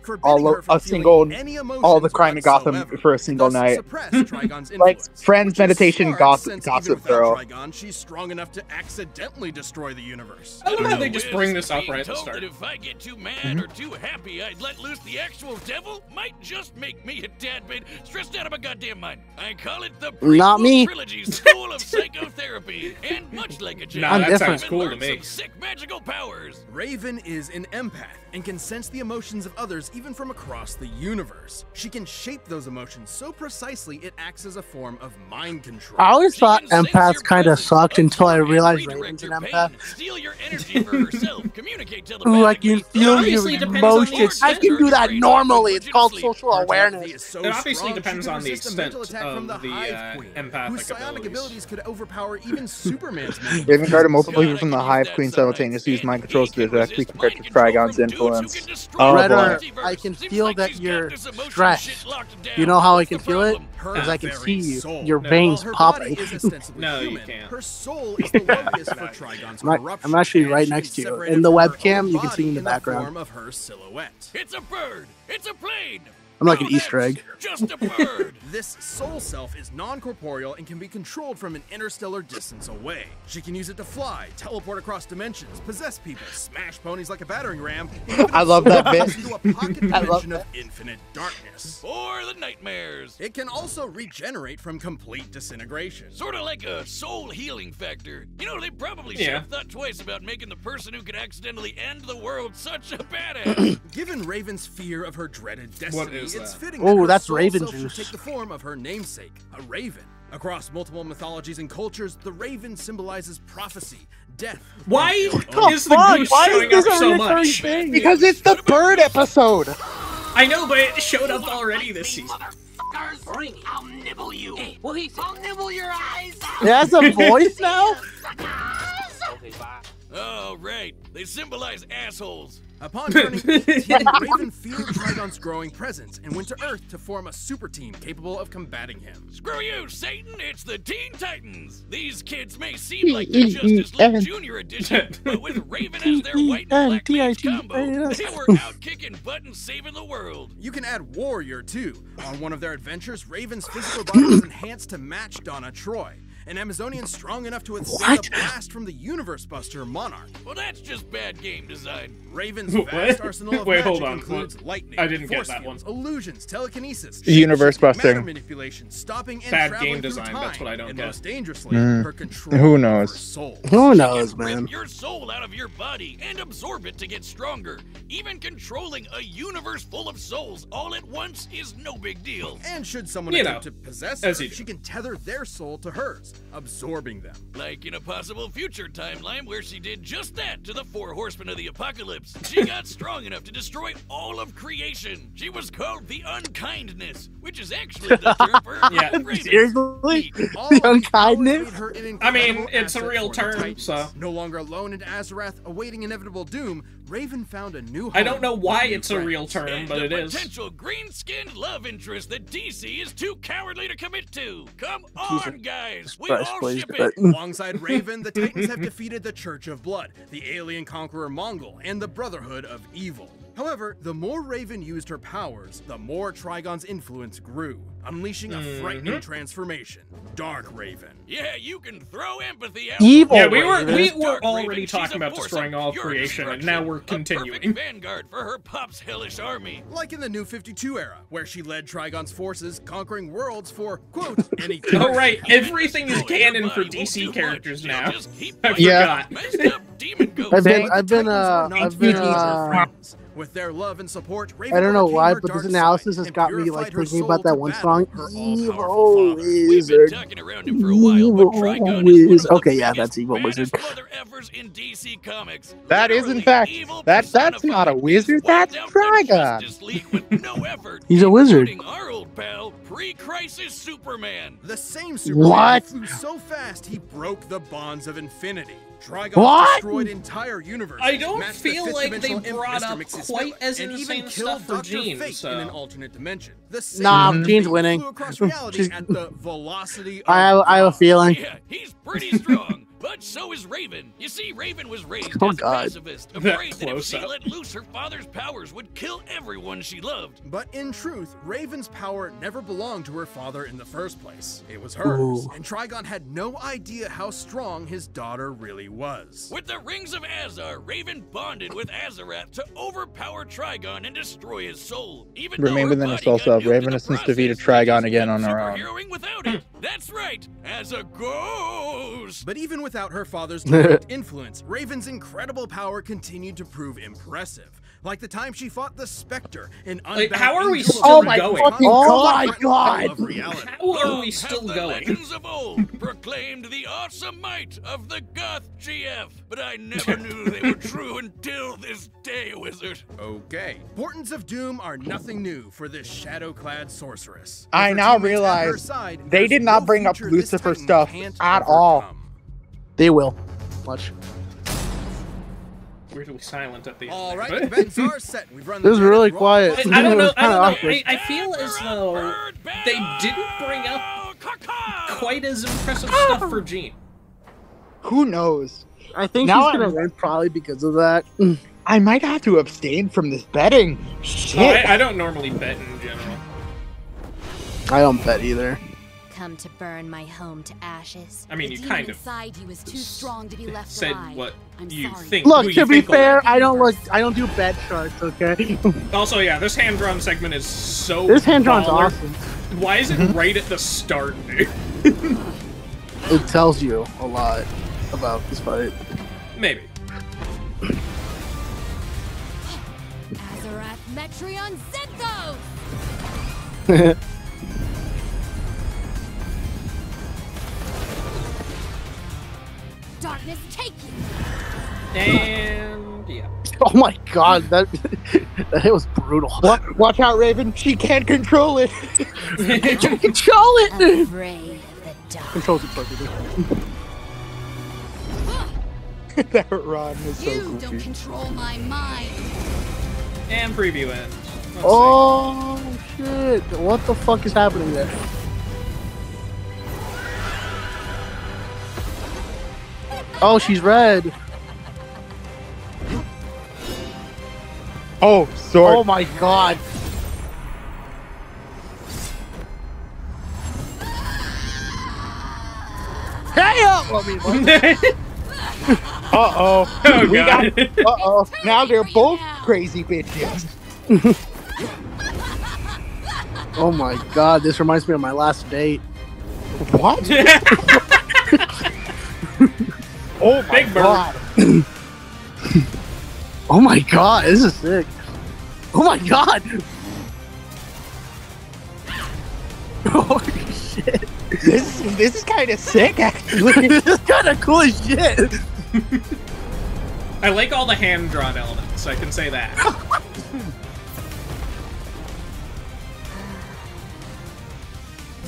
Speaker 2: crime in Gotham for a single night. Like Friends, meditation, gossip girl.
Speaker 4: She's strong enough to accidentally destroy the universe.
Speaker 3: I love how they just bring this up
Speaker 5: Being
Speaker 3: right at the
Speaker 5: told
Speaker 3: start.
Speaker 5: that if I get too mad or too happy, I'd let loose the actual devil might just make me a tad bit stressed out of my goddamn mind. I call it the
Speaker 1: Not
Speaker 5: prequel
Speaker 1: me.
Speaker 5: trilogy's School of Psychotherapy, and much like a
Speaker 3: Nah,
Speaker 1: I'm
Speaker 3: that
Speaker 1: different.
Speaker 3: sounds cool to
Speaker 5: learned
Speaker 3: me.
Speaker 5: some sick magical powers.
Speaker 4: Raven is an empath and can sense the emotions of others even from across the universe. She can shape those emotions so precisely it acts as a form of mind control.
Speaker 1: I always
Speaker 5: She
Speaker 1: thought
Speaker 5: can sense
Speaker 1: empaths
Speaker 5: your
Speaker 1: kind of
Speaker 5: presence,
Speaker 1: sucked until I
Speaker 5: absorb and
Speaker 1: realized
Speaker 5: redirect
Speaker 1: Raven's an
Speaker 5: your
Speaker 1: empath.
Speaker 5: pain, steal your energy for herself, communicate
Speaker 1: Ooh, I can
Speaker 5: telepathically.
Speaker 1: feel your
Speaker 3: obviously depends on the
Speaker 1: emotions. I can do that normally. It's called social awareness.
Speaker 3: It obviously depends on the extent of the empathic
Speaker 4: whose psionic
Speaker 3: abilities.
Speaker 4: abilities could overpower even Superman's memories.
Speaker 2: Raven guarded multiple people from the Hive Queen simultaneously used mind controls to directly compared to Trigon's influence. Oh,
Speaker 1: Redder,
Speaker 2: boy.
Speaker 1: I can feel that you're stressed. You know how I can feel it? Because I can see you. Your
Speaker 3: No.
Speaker 1: veins
Speaker 4: While her
Speaker 1: popping.
Speaker 4: body is ostensibly
Speaker 3: No, you
Speaker 4: human,
Speaker 3: can't.
Speaker 4: Her soul is the locus for Trigon's corruption.
Speaker 1: I'm actually
Speaker 4: and
Speaker 1: right
Speaker 4: she
Speaker 1: next
Speaker 4: can
Speaker 1: to you.
Speaker 4: separate
Speaker 1: In
Speaker 4: it
Speaker 1: the
Speaker 4: from her
Speaker 1: webcam,
Speaker 4: own
Speaker 1: you can see in
Speaker 4: body
Speaker 1: the background.
Speaker 4: form of her silhouette.
Speaker 5: It's a bird. It's a plane.
Speaker 1: I'm like an
Speaker 5: No,
Speaker 1: Easter egg.
Speaker 5: that's Just a bird.
Speaker 4: This soul self is non-corporeal and can be controlled from an interstellar distance away. She can use it to fly, teleport across dimensions, possess people, smash ponies like a battering ram. and even
Speaker 2: I love that
Speaker 4: absorb
Speaker 2: bit.
Speaker 4: us into a pocket
Speaker 2: I love
Speaker 4: dimension of infinite darkness.
Speaker 5: Or the nightmares.
Speaker 4: It can also regenerate from complete disintegration.
Speaker 5: Sort of like a soul healing factor. You know, they probably should
Speaker 3: Yeah.
Speaker 5: have thought twice about making the person who could accidentally end the world such a badass.
Speaker 4: Given Raven's fear of her dreaded destiny,
Speaker 3: is
Speaker 4: it's
Speaker 3: that?
Speaker 4: fitting
Speaker 1: Oh,
Speaker 4: that her
Speaker 1: that's
Speaker 4: soul
Speaker 1: Raven
Speaker 4: self should
Speaker 1: juice.
Speaker 4: take the form of her namesake, a raven. Across multiple mythologies and cultures, the raven symbolizes prophecy, death.
Speaker 3: Why
Speaker 4: and
Speaker 3: is the
Speaker 1: Fuck,
Speaker 3: goose
Speaker 1: why
Speaker 3: showing
Speaker 1: is this
Speaker 3: up
Speaker 1: a
Speaker 3: so
Speaker 1: recurring
Speaker 3: much?
Speaker 1: thing?
Speaker 2: Because it's the bird episode.
Speaker 3: I know, but it showed up already this season.
Speaker 8: Ring, I'll nibble you. Hey, well, I'll nibble your eyes out.
Speaker 1: It has a voice now?
Speaker 8: Okay, bye.
Speaker 5: Oh, right. They symbolize assholes.
Speaker 4: Upon turning 18, Raven feared Trigon's growing presence and went to Earth to form a super team capable of combating him.
Speaker 5: Screw you, Satan! It's the Teen Titans! These kids may seem like the Justice League Junior Edition, but with Raven as their white and black mage combo, they were out kicking butt and saving the world.
Speaker 4: You can add Warrior, too. On one of their adventures, Raven's physical body was enhanced to match Donna Troy, an Amazonian strong enough to withstand a blast from the Universe Buster Monarch.
Speaker 5: Well, that's just bad game design.
Speaker 4: Raven's vast arsenal of magic includes lightning,
Speaker 3: I didn't
Speaker 4: force
Speaker 3: get that
Speaker 4: fields,
Speaker 3: one.
Speaker 4: illusions, telekinesis,
Speaker 2: Universe busting,
Speaker 4: matter manipulation, stopping and
Speaker 3: bad
Speaker 4: traveling
Speaker 3: game design.
Speaker 4: through time,
Speaker 3: That's what I don't
Speaker 4: and
Speaker 3: get.
Speaker 4: most dangerously, her control
Speaker 2: Who knows?
Speaker 4: over souls.
Speaker 1: Who knows,
Speaker 5: Rip
Speaker 1: man?
Speaker 5: your soul out of your body and absorb it to get stronger. Even controlling a universe full of souls all at once is no big deal.
Speaker 4: And should someone
Speaker 3: You
Speaker 4: attempt
Speaker 3: know,
Speaker 4: to possess
Speaker 3: as
Speaker 4: her,
Speaker 3: you do.
Speaker 4: she can tether their soul to hers, absorbing them.
Speaker 5: Like in a possible future timeline where she did just that to the 4 horsemen of the apocalypse. She got strong enough to destroy all of creation. She was called the Unkindness, which is actually the term for her
Speaker 3: Yeah.
Speaker 5: Raven.
Speaker 1: Seriously?
Speaker 4: All
Speaker 1: The
Speaker 4: of these powers
Speaker 1: unkindness?
Speaker 4: made her an
Speaker 3: I mean,
Speaker 4: incredible
Speaker 3: it's a
Speaker 4: asset
Speaker 3: real
Speaker 4: for the
Speaker 3: term,
Speaker 4: Titans.
Speaker 3: so.
Speaker 4: No longer alone in Azarath, awaiting inevitable doom, Raven found a new home.
Speaker 3: I don't know why
Speaker 4: with new
Speaker 3: it's a real
Speaker 4: friends.
Speaker 3: term,
Speaker 5: And
Speaker 3: but
Speaker 5: a
Speaker 3: it is.
Speaker 5: potential green-skinned love interest that DC is too cowardly to commit to. Come
Speaker 1: Jesus
Speaker 5: on, guys. We
Speaker 1: Christ,
Speaker 5: all
Speaker 1: please,
Speaker 5: ship
Speaker 1: but-
Speaker 5: it.
Speaker 4: Alongside Raven, the Titans have defeated the Church of Blood, the alien conqueror Mongol, and the Brotherhood of Evil. However, the more Raven used her powers, the more Trigon's influence grew, unleashing a frightening transformation. Dark Raven.
Speaker 5: Yeah, you can throw empathy out.
Speaker 1: Evil
Speaker 3: Yeah, we were
Speaker 1: Raven.
Speaker 3: we were
Speaker 5: Dark
Speaker 3: already
Speaker 5: Raven, she's
Speaker 3: talking
Speaker 5: a
Speaker 3: about
Speaker 5: force
Speaker 3: destroying
Speaker 5: of
Speaker 3: all of
Speaker 5: pure
Speaker 3: creation, and
Speaker 5: destruction.
Speaker 3: now we're
Speaker 5: A
Speaker 3: continuing.
Speaker 5: perfect vanguard for her pop's hellish army.
Speaker 4: Like in the New 52 era, where she led Trigon's forces, conquering worlds for, quote, any
Speaker 3: Oh right,
Speaker 5: Even
Speaker 3: everything is
Speaker 5: destroying her
Speaker 3: canon for
Speaker 5: body won't
Speaker 3: DC
Speaker 5: do
Speaker 3: characters
Speaker 5: much.
Speaker 3: now.
Speaker 5: She'll just keep
Speaker 3: I
Speaker 5: fighting
Speaker 2: Yeah.
Speaker 5: messed up demon ghosts.
Speaker 1: I've been,
Speaker 4: But
Speaker 1: I've been,
Speaker 4: the Titans were not
Speaker 1: friends.
Speaker 4: With their love and support, Raven
Speaker 1: I don't know
Speaker 4: overcame
Speaker 1: why,
Speaker 4: her
Speaker 1: but this
Speaker 4: dark
Speaker 1: analysis
Speaker 4: side
Speaker 1: has
Speaker 4: and
Speaker 1: got me
Speaker 4: purified
Speaker 1: like
Speaker 4: her
Speaker 1: thinking
Speaker 4: soul
Speaker 1: about that
Speaker 4: to
Speaker 1: one
Speaker 4: battle
Speaker 1: song,
Speaker 4: her all-powerful
Speaker 1: Evil
Speaker 4: father.
Speaker 5: We've been
Speaker 1: Wizard.
Speaker 5: talking around him for a while, but Trigon is one of the
Speaker 1: Okay, yeah,
Speaker 5: biggest,
Speaker 1: that's Evil Wizard.
Speaker 5: baddest mother effers in DC Comics.
Speaker 2: That is, in
Speaker 5: Literally
Speaker 2: fact,
Speaker 5: evil
Speaker 2: that's not a
Speaker 5: personified.
Speaker 2: wizard,
Speaker 5: He's wiped
Speaker 2: that's
Speaker 5: out the
Speaker 2: Trigon.
Speaker 5: Justice League with no effort.
Speaker 1: He's a wizard.
Speaker 5: Including our old pal, pre-crisis Superman.
Speaker 4: The same Superman
Speaker 1: What?
Speaker 4: flew so fast he broke the bonds of infinity. Trigon
Speaker 1: What?
Speaker 4: destroyed entire universes.
Speaker 3: I don't
Speaker 4: matched the
Speaker 3: feel
Speaker 4: fifth
Speaker 3: like they
Speaker 4: dimensional imp
Speaker 3: brought
Speaker 4: Mr.
Speaker 3: up
Speaker 4: Mxyzptlk,
Speaker 3: quite as
Speaker 4: and
Speaker 3: insane
Speaker 4: even
Speaker 3: stuff
Speaker 4: killed
Speaker 3: for
Speaker 4: Dr.
Speaker 3: Jean,
Speaker 4: Fate
Speaker 3: so-
Speaker 4: in an alternate dimension. The same
Speaker 1: Nah,
Speaker 4: Fate
Speaker 1: Jean's winning.
Speaker 4: flew across reality
Speaker 1: She's-
Speaker 4: at the velocity of
Speaker 1: I have a feeling.
Speaker 5: Yeah, he's pretty strong. But so is Raven. You see, Raven was raised
Speaker 1: Oh,
Speaker 5: as a
Speaker 1: God.
Speaker 5: pacifist,
Speaker 3: That
Speaker 5: afraid that if she
Speaker 3: close-up.
Speaker 5: let loose, her father's powers would kill everyone she loved.
Speaker 4: But in truth, Raven's power never belonged to her father in the first place. It was hers,
Speaker 1: Ooh.
Speaker 4: and Trigon had no idea how strong his daughter really was.
Speaker 5: With the Rings of Azar, Raven bonded with Azarath to overpower Trigon and destroy his soul. Even
Speaker 2: Remember
Speaker 5: though
Speaker 2: the
Speaker 5: her
Speaker 2: Nest
Speaker 5: body
Speaker 2: also
Speaker 5: got
Speaker 2: of
Speaker 5: nuked
Speaker 2: Raven
Speaker 5: in the
Speaker 2: has since
Speaker 5: process,
Speaker 2: defeated
Speaker 5: she
Speaker 2: Trigon
Speaker 5: just
Speaker 2: again
Speaker 5: kept
Speaker 2: on her own.
Speaker 5: superheroing without it. That's right, as a ghost.
Speaker 4: But even without her father's direct influence, Raven's incredible power continued to prove impressive. Like the time she fought the Spectre, an
Speaker 3: Like,
Speaker 4: unbound
Speaker 3: how are we
Speaker 4: angel of
Speaker 3: still
Speaker 4: light
Speaker 3: going?
Speaker 4: who constantly
Speaker 1: Oh my
Speaker 4: threatened
Speaker 1: God.
Speaker 4: of reality.
Speaker 3: How are
Speaker 5: Long
Speaker 3: we still
Speaker 5: have the
Speaker 3: going?
Speaker 5: legends of old proclaimed the awesome might of the Goth GF, but I never knew they were true until this day, Wizard.
Speaker 4: Okay. Portents of Doom are nothing new for this shadow-clad sorceress.
Speaker 2: I
Speaker 4: With her
Speaker 2: now
Speaker 4: teammates at her
Speaker 2: realize
Speaker 4: side,
Speaker 2: they
Speaker 4: there's
Speaker 2: did not
Speaker 4: no
Speaker 2: bring up
Speaker 4: future this
Speaker 2: Lucifer
Speaker 4: Titan
Speaker 2: stuff
Speaker 4: can't
Speaker 2: at all.
Speaker 4: overcome.
Speaker 1: They will. Watch.
Speaker 3: Weirdly silent at the end.
Speaker 4: All
Speaker 3: there,
Speaker 4: right,
Speaker 3: but-
Speaker 4: events are set. We've run the
Speaker 1: This is really
Speaker 4: gamut.
Speaker 1: quiet.
Speaker 3: I don't know.
Speaker 1: It was
Speaker 3: I
Speaker 1: kinda
Speaker 3: don't know.
Speaker 1: awkward.
Speaker 3: I feel as though they didn't bring up quite as impressive stuff for Jean.
Speaker 2: Who knows?
Speaker 1: I think
Speaker 2: Now
Speaker 1: she's gonna
Speaker 2: I'm-
Speaker 1: win probably because of that.
Speaker 2: I might have to abstain from this betting.
Speaker 3: Oh,
Speaker 2: Shit.
Speaker 3: I don't normally bet in general.
Speaker 1: I don't bet either.
Speaker 9: Come to burn my home to ashes.
Speaker 3: I mean,
Speaker 9: The
Speaker 3: you
Speaker 9: demon
Speaker 3: kind of
Speaker 9: inside you is too strong to be left
Speaker 3: said
Speaker 9: alive.
Speaker 3: what
Speaker 9: I'm
Speaker 3: you
Speaker 9: sorry.
Speaker 3: think.
Speaker 1: Look,
Speaker 3: who
Speaker 1: to
Speaker 3: you
Speaker 1: be
Speaker 3: think will
Speaker 1: fair,
Speaker 3: win.
Speaker 1: I don't do bet charts, okay?
Speaker 3: Also, yeah, this hand-drawn segment is so
Speaker 1: This hand-drawn's
Speaker 3: baller.
Speaker 1: awesome.
Speaker 3: Why is it right at the start, dude?
Speaker 1: It tells you a lot about this fight.
Speaker 3: Maybe.
Speaker 9: Azarath Metreon Zethos! Darkness take you!
Speaker 3: And yeah.
Speaker 1: Oh my god, that hit was brutal.
Speaker 2: Watch out, Raven. She can't control it.
Speaker 1: Control it, dude!
Speaker 9: Afraid of the dark.
Speaker 1: Controls it perfectly.
Speaker 2: That run is so
Speaker 9: You don't
Speaker 2: goofy.
Speaker 9: control my mind!
Speaker 3: And preview ends.
Speaker 1: Oh shit! What the fuck is happening there? Oh, she's red.
Speaker 2: Oh, sword.
Speaker 1: Oh my god. Hey up!
Speaker 2: Uh-oh.
Speaker 3: Oh,
Speaker 2: We
Speaker 3: God.
Speaker 2: got- Uh-oh. Now they're both crazy bitches.
Speaker 1: Oh my god, this reminds me of my last date.
Speaker 2: What? Oh my
Speaker 3: Big bird.
Speaker 2: god.
Speaker 1: Oh my god, this is sick. Oh my god! Holy shit.
Speaker 2: This is kind of sick, actually.
Speaker 1: This is kind of cool as shit.
Speaker 3: I like all the hand-drawn elements, I can say that.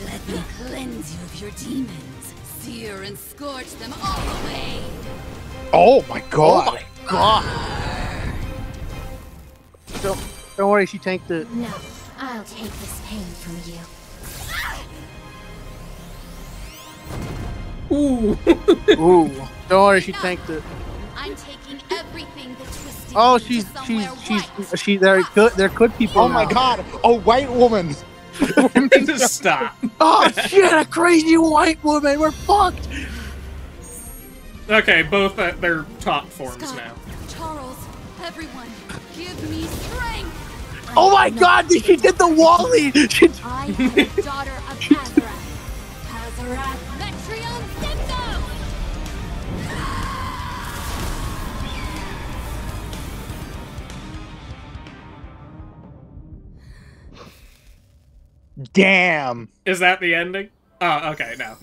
Speaker 9: Let me cleanse you of your demons. Sear and scorch them all away.
Speaker 2: Oh my god.
Speaker 1: Oh my god. Don't worry, she tanked it.
Speaker 9: No, I'll take this pain from you.
Speaker 3: Ooh.
Speaker 1: Ooh. Don't worry, she tanked it.
Speaker 9: I'm taking everything that twisted
Speaker 1: Oh,
Speaker 9: you into somewhere white.
Speaker 1: There could people.
Speaker 2: Oh my
Speaker 1: now.
Speaker 2: god. A white woman.
Speaker 3: Just stop.
Speaker 1: Oh shit, a crazy white woman. We're fucked.
Speaker 3: Okay, both at their top forms
Speaker 9: Scott,
Speaker 3: now.
Speaker 9: Charles, everyone, give me strength.
Speaker 1: Oh my god, she did the Wally.
Speaker 9: I am the daughter of Azarath. Azarath Metrion Synthos!
Speaker 2: Damn.
Speaker 3: Is that the ending? Oh, okay, no.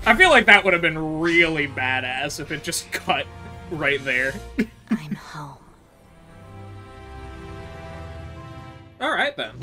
Speaker 3: I feel like that would have been really badass if it just cut right there.
Speaker 9: I'm home.
Speaker 3: Alright then.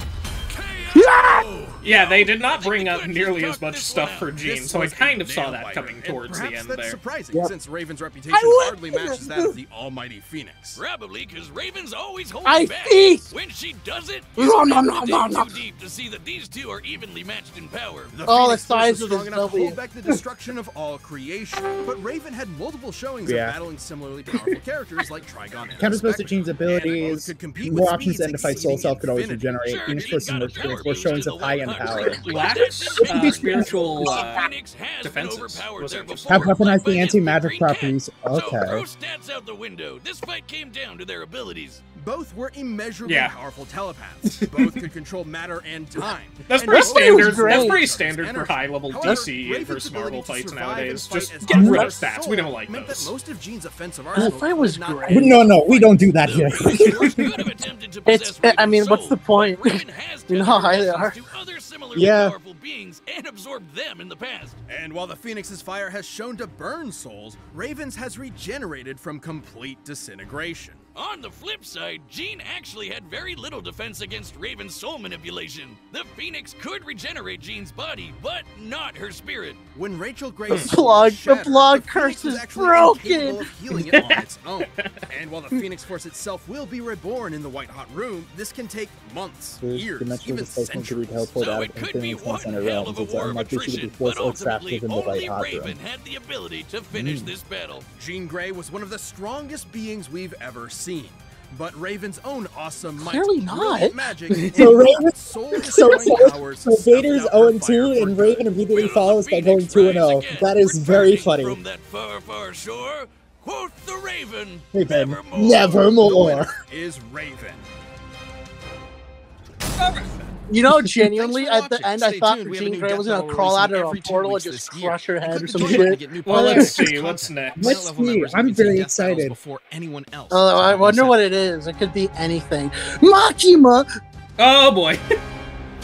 Speaker 3: Yeah, they did not bring up nearly as much stuff for Jean, so I kind of saw that coming towards the end
Speaker 4: that's
Speaker 3: there.
Speaker 4: surprising, since Raven's reputation hardly matches that of the almighty Phoenix.
Speaker 5: Probably because Raven's always
Speaker 1: I
Speaker 5: holding back.
Speaker 1: feast!
Speaker 5: When she does it,
Speaker 1: Nom,
Speaker 5: you
Speaker 1: nom,
Speaker 5: have to
Speaker 1: nom,
Speaker 5: dig
Speaker 1: nom,
Speaker 5: too deep to see that these two are evenly matched in power.
Speaker 4: The
Speaker 1: Oh,
Speaker 4: Phoenix
Speaker 1: the size
Speaker 4: force
Speaker 1: of
Speaker 4: was
Speaker 1: his
Speaker 4: strong enough to
Speaker 1: W.
Speaker 4: hold back the destruction of all creation. But Raven had multiple showings
Speaker 2: Yeah.
Speaker 4: of battling similarly powerful characters like Trigon and
Speaker 10: Counterspells to
Speaker 4: Spectre.
Speaker 10: Jean's abilities,
Speaker 4: And could compete
Speaker 10: more
Speaker 4: with
Speaker 10: options
Speaker 4: speeds
Speaker 10: to fight Soul
Speaker 4: exceeding
Speaker 10: Self could always
Speaker 4: infinity.
Speaker 10: regenerate.
Speaker 5: Sure,
Speaker 10: Phoenix
Speaker 5: Jean
Speaker 10: Force
Speaker 5: got
Speaker 10: and
Speaker 5: a
Speaker 10: experience
Speaker 5: power
Speaker 10: more
Speaker 5: boost
Speaker 10: showings
Speaker 5: to
Speaker 10: of
Speaker 5: the
Speaker 10: high end
Speaker 5: 100.
Speaker 10: power.
Speaker 3: Lacks spiritual
Speaker 5: Phoenix has been
Speaker 3: defenses.
Speaker 5: overpowered
Speaker 3: Was
Speaker 5: there
Speaker 3: it just-
Speaker 5: before,
Speaker 10: Have weaponized
Speaker 5: led by
Speaker 10: the
Speaker 5: his
Speaker 10: anti-magic
Speaker 5: Green Cat.
Speaker 10: properties.
Speaker 5: So
Speaker 10: Okay.
Speaker 5: throw stats out the window. This fight came down to their abilities.
Speaker 4: Both were immeasurably
Speaker 3: Yeah.
Speaker 4: powerful telepaths. Both could control matter and time.
Speaker 3: That's
Speaker 4: And
Speaker 3: pretty
Speaker 4: both
Speaker 1: Everybody was
Speaker 3: standard.
Speaker 1: great.
Speaker 3: That's pretty
Speaker 4: Char's
Speaker 3: standard for
Speaker 4: energy.
Speaker 3: high-level
Speaker 4: However,
Speaker 3: DC
Speaker 4: Raven's
Speaker 3: versus Marvel
Speaker 4: ability to
Speaker 3: fights
Speaker 4: survive
Speaker 3: nowadays.
Speaker 4: and fight
Speaker 3: Just
Speaker 4: as
Speaker 3: get rid of
Speaker 4: Dark
Speaker 3: stats.
Speaker 4: Soul
Speaker 3: We don't like
Speaker 4: meant
Speaker 3: those.
Speaker 4: that most of Jean's offensive
Speaker 1: The
Speaker 4: arsenal
Speaker 1: fight was
Speaker 4: was not
Speaker 1: great.
Speaker 10: No, we don't do that here.
Speaker 5: Could have attempted to
Speaker 1: It's.
Speaker 5: possess
Speaker 1: I mean,
Speaker 5: Raven's
Speaker 1: what's
Speaker 5: soul,
Speaker 1: the point?
Speaker 5: but Raven has
Speaker 1: You know how high they
Speaker 5: tethered
Speaker 1: are.
Speaker 5: to other similarly
Speaker 10: Yeah.
Speaker 5: powerful beings and absorbed them in the past.
Speaker 4: And while the Phoenix's fire has shown to burn souls, Raven's has regenerated from complete disintegration.
Speaker 5: On the flip side, Jean actually had very little defense against Raven's soul manipulation. The Phoenix could regenerate Jean's body, but not her spirit.
Speaker 4: When Rachel Gray's
Speaker 1: The plug
Speaker 4: shattered,
Speaker 1: curse
Speaker 4: Phoenix was
Speaker 1: is
Speaker 4: actually
Speaker 1: broken.
Speaker 4: incapable of healing it on its own. And while the Phoenix Force itself will be reborn in the White Hot Room, this can take months,
Speaker 10: There's
Speaker 4: years,
Speaker 10: dimensional
Speaker 4: even
Speaker 10: displacement to be
Speaker 4: centuries.
Speaker 10: teleport
Speaker 5: So
Speaker 10: out
Speaker 5: it
Speaker 10: of
Speaker 5: could be
Speaker 10: Infinity
Speaker 5: one
Speaker 10: Center
Speaker 5: hell
Speaker 10: realms.
Speaker 5: of a
Speaker 10: It's
Speaker 5: war of
Speaker 10: unlikely she could be
Speaker 5: attrition,
Speaker 10: forced
Speaker 5: but
Speaker 10: or trapped
Speaker 5: ultimately
Speaker 10: within the White
Speaker 5: only
Speaker 10: Hot
Speaker 5: Raven
Speaker 10: Room.
Speaker 5: had the ability to finish this battle.
Speaker 4: Jean Grey was one of the strongest beings we've ever seen. But Raven's own awesome might,
Speaker 1: Clearly not.
Speaker 4: brilliant magic,
Speaker 10: So
Speaker 4: and
Speaker 10: Raven-
Speaker 4: soul-destroying powers
Speaker 10: So Vader's
Speaker 4: snuffed out her
Speaker 10: 0-2
Speaker 4: fire
Speaker 10: and
Speaker 4: for
Speaker 10: Raven
Speaker 4: good.
Speaker 10: immediately
Speaker 5: Will the
Speaker 10: follows by going
Speaker 5: Phoenix
Speaker 10: 2-0.
Speaker 5: rise again,
Speaker 10: That is very
Speaker 5: returning
Speaker 10: funny.
Speaker 5: From that far, far shore, quoth the Raven,
Speaker 10: Raven,
Speaker 5: nevermore.
Speaker 4: The
Speaker 10: nevermore.
Speaker 4: winner is Raven.
Speaker 1: You know, genuinely,
Speaker 7: Thanks for
Speaker 1: at the
Speaker 7: watching.
Speaker 1: end, I
Speaker 7: Stay
Speaker 1: thought
Speaker 7: tuned. We have a
Speaker 1: Jean
Speaker 7: new
Speaker 1: Grey
Speaker 7: Death
Speaker 1: was gonna
Speaker 7: Battle
Speaker 1: crawl out
Speaker 7: releasing
Speaker 1: of a
Speaker 7: every 2
Speaker 1: portal and
Speaker 7: weeks
Speaker 1: just
Speaker 7: this year.
Speaker 1: crush her head or
Speaker 7: Click
Speaker 1: some
Speaker 7: the join to
Speaker 1: shit.
Speaker 7: get new
Speaker 3: Well,
Speaker 7: Battle
Speaker 3: let's
Speaker 7: Pass
Speaker 3: see.
Speaker 7: content.
Speaker 3: What's next?
Speaker 10: Let's
Speaker 7: High-level
Speaker 10: see.
Speaker 7: members
Speaker 10: I'm
Speaker 7: can see
Speaker 10: very
Speaker 7: Death Battles
Speaker 10: excited.
Speaker 7: Before anyone else.
Speaker 1: I wonder what it is. It could be anything. Makima!
Speaker 3: Oh boy.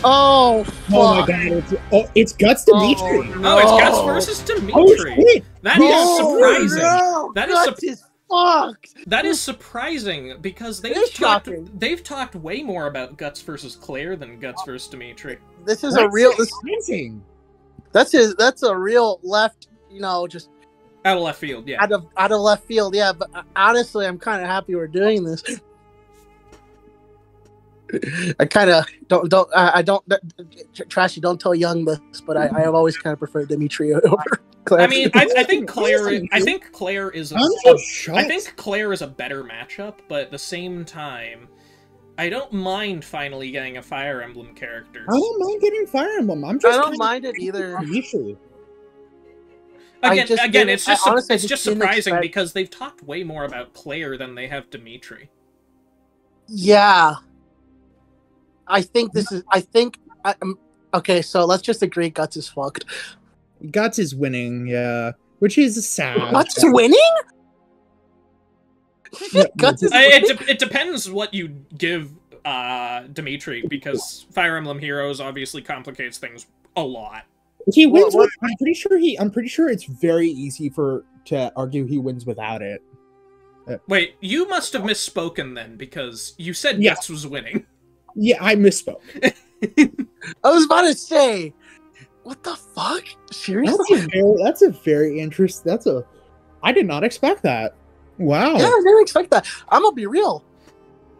Speaker 1: Oh, fuck.
Speaker 10: Oh my god, it's Guts Dimitri.
Speaker 3: Oh, it's Guts
Speaker 1: no.
Speaker 3: versus
Speaker 10: Oh
Speaker 3: Dimitri.
Speaker 10: shit!
Speaker 3: That is
Speaker 1: Oh,
Speaker 3: surprising.
Speaker 1: no.
Speaker 3: That is
Speaker 1: Guts is fucked.
Speaker 3: That is surprising because
Speaker 1: It is shocking.
Speaker 3: they've talked way more about Guts versus Claire than Guts versus Dimitri.
Speaker 1: This is a real.
Speaker 10: Amazing.
Speaker 1: That's a real left. You know, just
Speaker 3: Out of left field, yeah.
Speaker 1: out of left field. Yeah, but honestly, I'm kind of happy we're doing this. I kind of I don't Trashy. Don't tell Young this, but I have always kind of preferred Dimitri over Claire.
Speaker 3: I mean, I think Claire. I think Claire is. I think Claire is a better matchup, but at the same time, I don't mind finally getting a Fire Emblem character.
Speaker 10: I don't mind getting Fire Emblem. I
Speaker 1: don't mind it either.
Speaker 3: Again, it's just surprising because they've talked way more about Claire than they have Dimitri.
Speaker 1: Yeah. I think this is. Okay, so let's just agree. Guts is fucked.
Speaker 10: Guts is winning, yeah, which is sad.
Speaker 1: Guts winning? Guts is winning?
Speaker 3: It depends what you give Dimitri, because Fire Emblem Heroes obviously complicates things a lot.
Speaker 10: He wins. I'm pretty sure it's very easy to argue he wins without it.
Speaker 3: Wait, you must have misspoken then, because you said Guts was winning.
Speaker 10: Yeah, I misspoke.
Speaker 1: I was about to say, what the fuck? Seriously?
Speaker 10: That's a very interesting. I did not expect that. Wow.
Speaker 1: Yeah, I didn't expect that. I'm gonna be real.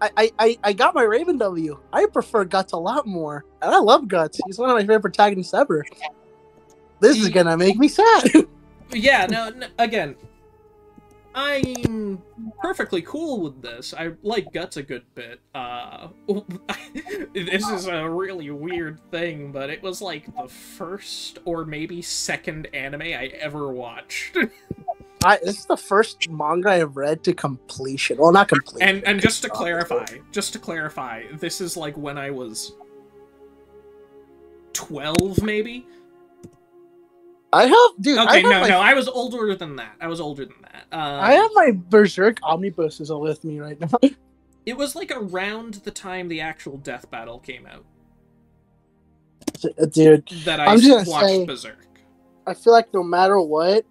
Speaker 1: I got my Raven W. I prefer Guts a lot more, and I love Guts. He's one of my favorite protagonists ever. This is gonna make me sad.
Speaker 3: Yeah, no, again, I'm perfectly cool with this. I like Guts a good bit. This is a really weird thing, but it was like the first or maybe second anime I ever watched.
Speaker 1: This is the first manga I've read to completion. Well, not completion.
Speaker 3: And just to clarify, this is like when I was 12, maybe?
Speaker 1: Okay,
Speaker 3: I was older than that.
Speaker 1: I have my Berserk omnibuses with me right now.
Speaker 3: It was like around the time the actual Death Battle came out.
Speaker 1: Dude,
Speaker 3: that I watched Berserk.
Speaker 1: I feel like no matter what,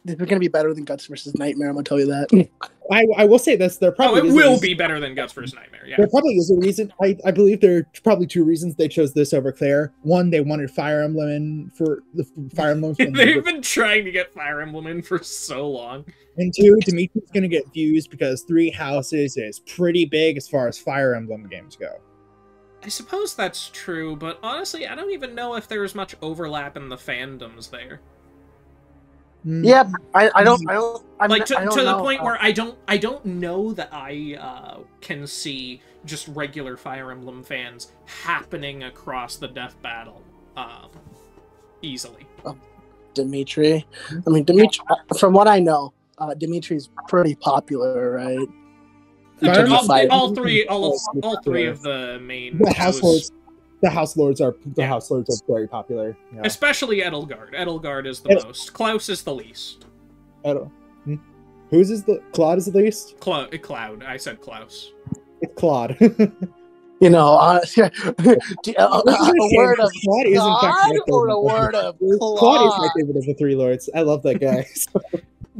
Speaker 1: this is gonna be better than Guts versus Nightmare. I'm gonna tell you that.
Speaker 10: I will say this: there probably
Speaker 3: it will be better than Guts vs. Nightmare. Yeah,
Speaker 10: there probably is a reason. I believe there are probably two reasons they chose this over Claire. One, they wanted Fire Emblem in for the Fire Emblem.
Speaker 3: They've been trying to get Fire Emblem in for so long.
Speaker 10: And two, Dimitri's going to get views because Three Houses is pretty big as far as Fire Emblem games go.
Speaker 3: I suppose that's true, but honestly, I don't even know if there's much overlap in the fandoms there.
Speaker 1: Yeah, I don't
Speaker 3: like to
Speaker 1: know.
Speaker 3: The point where I don't know that I can see just regular Fire Emblem fans happening across the Death Battle easily.
Speaker 1: Dimitri, from what I know, Dimitri's pretty popular, right?
Speaker 3: All three of the main
Speaker 10: The House Lords are very popular. Yeah.
Speaker 3: Especially Edelgard. Edelgard is the most. Klaus is the least.
Speaker 10: Whose is the Claude is the least?
Speaker 3: Cloud. I said Klaus.
Speaker 10: It's Claude.
Speaker 1: You know, a word of
Speaker 10: Claude is in fact
Speaker 1: or a word of
Speaker 10: Claude is my favorite of the three lords. I love that guy.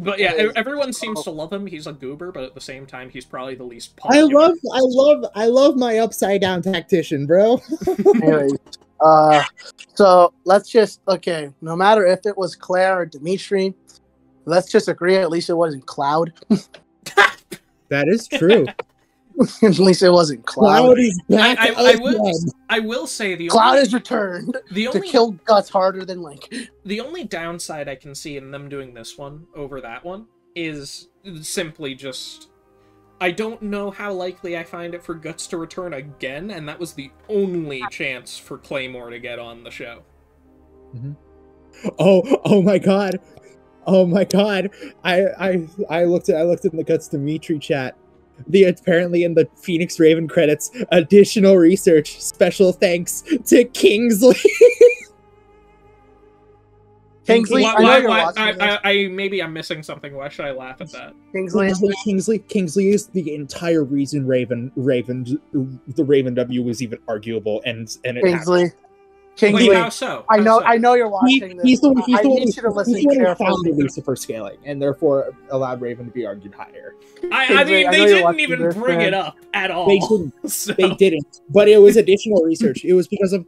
Speaker 3: But yeah, everyone seems to love him. He's a goober, but at the same time, he's probably the least popular.
Speaker 10: I love my upside down tactician, bro.
Speaker 1: Anyways, so let's just no matter if it was Claire or Dimitri, let's just agree at least it wasn't Cloud.
Speaker 10: That is true.
Speaker 1: At least it wasn't Cloud.
Speaker 10: Cloud is back.
Speaker 3: I will say
Speaker 1: Cloud has returned to kill Guts harder than Link.
Speaker 3: The only downside I can see in them doing this one over that one is simply just I don't know how likely I find it for Guts to return again, and that was the only chance for Claymore to get on the show.
Speaker 10: Mm-hmm. Oh my god. Oh my god. I looked in the Guts Dimitri chat. Apparently in the Phoenix Raven credits, additional research, special thanks to Kingsley.
Speaker 1: Kingsley,
Speaker 3: maybe I'm missing something. Why should I laugh at that?
Speaker 10: Kingsley is the entire reason the Raven W was even arguable, and it
Speaker 1: Kingsley.
Speaker 3: Wait, how so?
Speaker 1: I know you're watching this.
Speaker 10: He's the one
Speaker 1: who
Speaker 10: found Lucifer scaling, and therefore allowed Raven to be argued higher.
Speaker 3: I mean, they didn't even bring it up at all.
Speaker 10: They didn't. But it was additional research. It was because of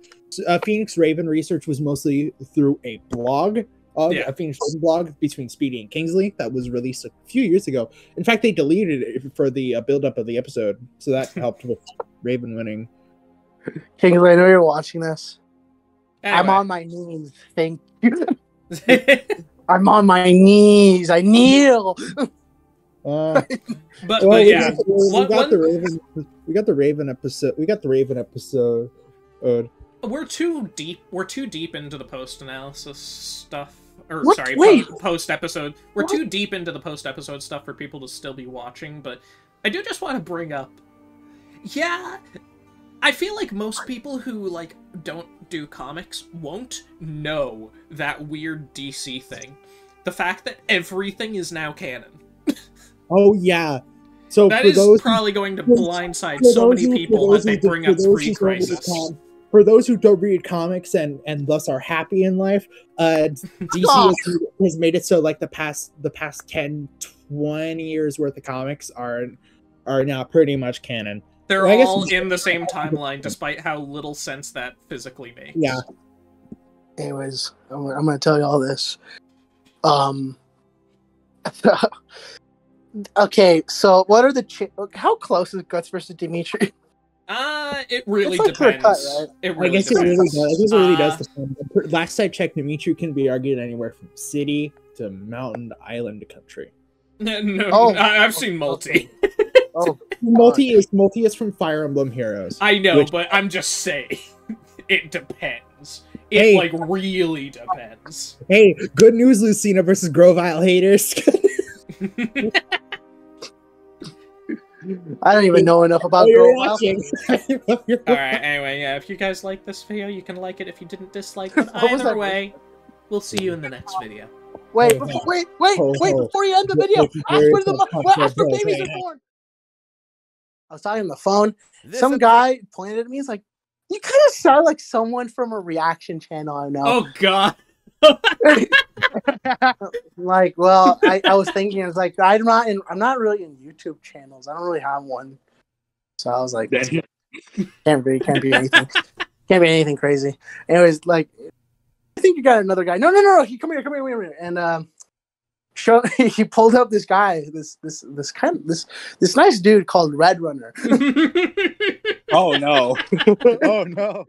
Speaker 10: Phoenix Raven research was mostly through a blog, a Phoenix Raven blog between Speedy and Kingsley that was released a few years ago. In fact, they deleted it for the build-up of the episode, so that helped with Raven winning.
Speaker 1: Kingsley, I know you're watching this.
Speaker 3: Anyway.
Speaker 1: I'm on my knees. Thank you. I'm on my knees. I kneel.
Speaker 3: but
Speaker 10: well,
Speaker 3: yeah,
Speaker 10: we got the Raven episode. We got the Raven episode.
Speaker 3: We're too deep into the post-analysis stuff. Or,
Speaker 1: what?
Speaker 3: sorry, post-episode. We're too deep into the post-episode stuff for people to still be watching, but I do just want to bring up... Yeah, I feel like most people who, like, don't do comics won't know that weird DC thing. The fact that everything is now canon.
Speaker 10: Oh, yeah. So
Speaker 3: that is probably going to blindside so many people as they bring up Pre-Crisis.
Speaker 10: For those who don't read comics and thus are happy in life, DC has made it so like the past 10, 20 years worth of comics are now pretty much canon.
Speaker 3: They're all in the same timeline, despite how little sense that physically makes.
Speaker 10: Yeah.
Speaker 1: Anyways, I'm going to tell you all this. Okay, so what are how close is Guts versus Dimitri?
Speaker 3: It really depends.
Speaker 1: Cut, right?
Speaker 3: It really
Speaker 10: I guess
Speaker 3: depends.
Speaker 10: it really does. I guess it really does depend. Last I checked, Dimitri can be argued anywhere from city to mountain to island to country.
Speaker 3: No, I've seen Multi.
Speaker 10: Multi is from Fire Emblem Heroes.
Speaker 3: I know, but I'm just saying, it depends. It really depends.
Speaker 10: Hey, good news, Lucina versus Grovile haters.
Speaker 1: I don't even know enough about
Speaker 3: Alright, anyway, yeah, if you guys like this video, you can like it. If you didn't dislike it, either way, we'll see you in the next video.
Speaker 1: Wait, before you end the video, ask for babies are born. I was talking on the phone. Some guy pointed at me. He's like, "You kind of sound like someone from a reaction channel I know."
Speaker 3: Oh God.
Speaker 1: Like, well, I was thinking, it's like I'm not really in YouTube channels. I don't really have one. So I was like, can't be anything. Can't be anything crazy. Anyways, like, I think you got another guy. No. Come here. And he pulled up this guy, this nice dude called Red Runner.
Speaker 2: Oh no. Oh no.